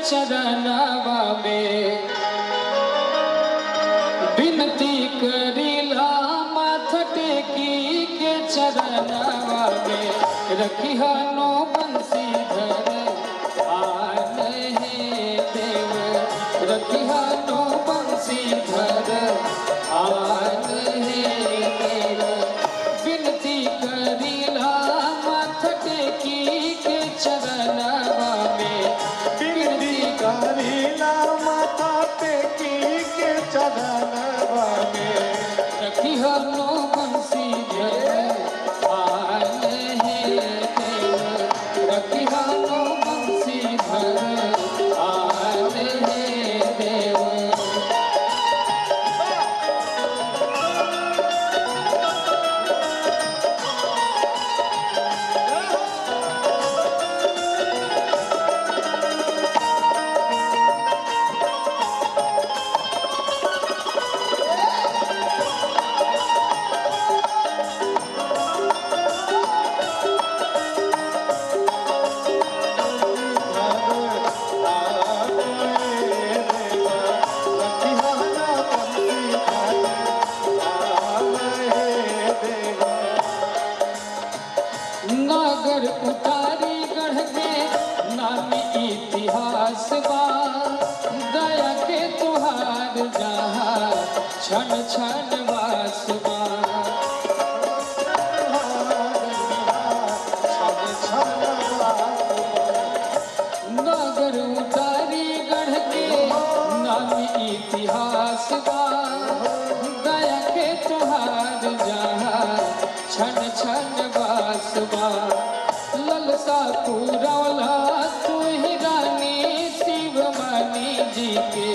चरणवा में विनती करीला माथ टेकी के चरणवा में रखिया नो बंसीधर आन हे देव रखिया नो बंसीधर आन हे देव विनती करीला माथ टेकी के चरणवा में विनती करीला माथा टेकी के चरणवा में रखिया नो बंसीधर आन हे देव रखिया नो बंसीधर आन हे देव। नागर उतारी गढ़ के नामी इतिहास बा दया के तुहार जहाँ क्षण क्षण वास बा नागर उतारी गढ़ के नामी इतिहास बा दया के तुहार जहाँ क्षण क्षण वास बा ललसा पूरौला तू ही रानी शिवमणि जी के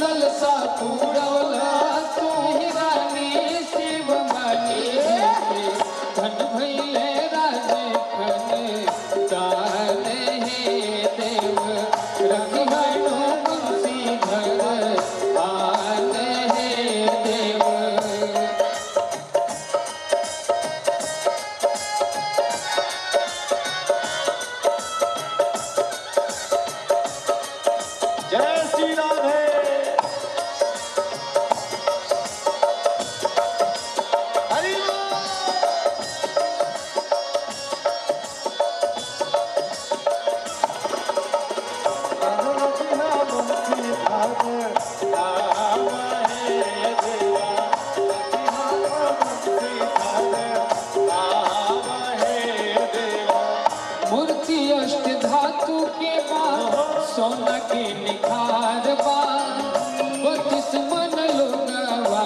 ललसा पूरौला तू ही रानी शिवमणि जी के धन भैले राजे खन दान हे देव रखिया नो बंसीधर आन हे देव। जय श्री राधे। हरि मूर्ति अष्ट धातु के बाद सोना के निखार बा 32 मन लोगवा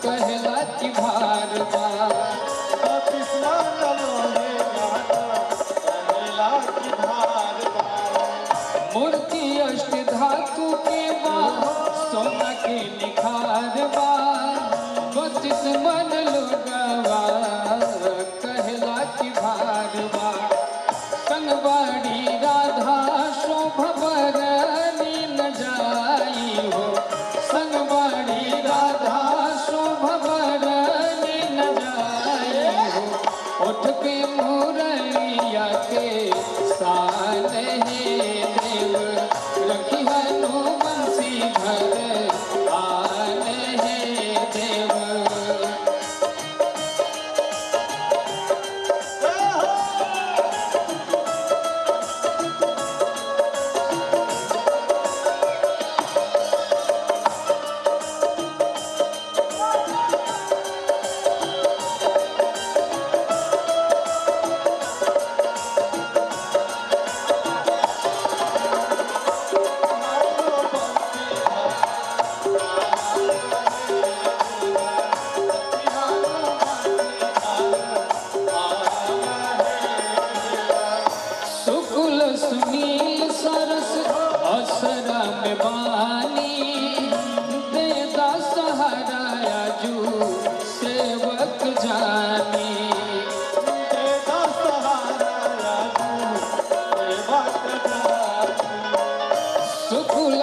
कहला की भार बा मूर्ति अष्ट धातु के बाद सोना के निखार बा 32 मन लोगवा कहला की भार बा संगवाड़ी राधा शोभा बरनी न जाई हो संगवाड़ी राधा शोभा बरनी न जाई हो उठ के मुरलिया के सान हे देव रखिया नो बंसीधर आन हे देव। सुकुल सुनील सरस असरा में बानी देदा सहारा आजू सेवक जानी सुकुल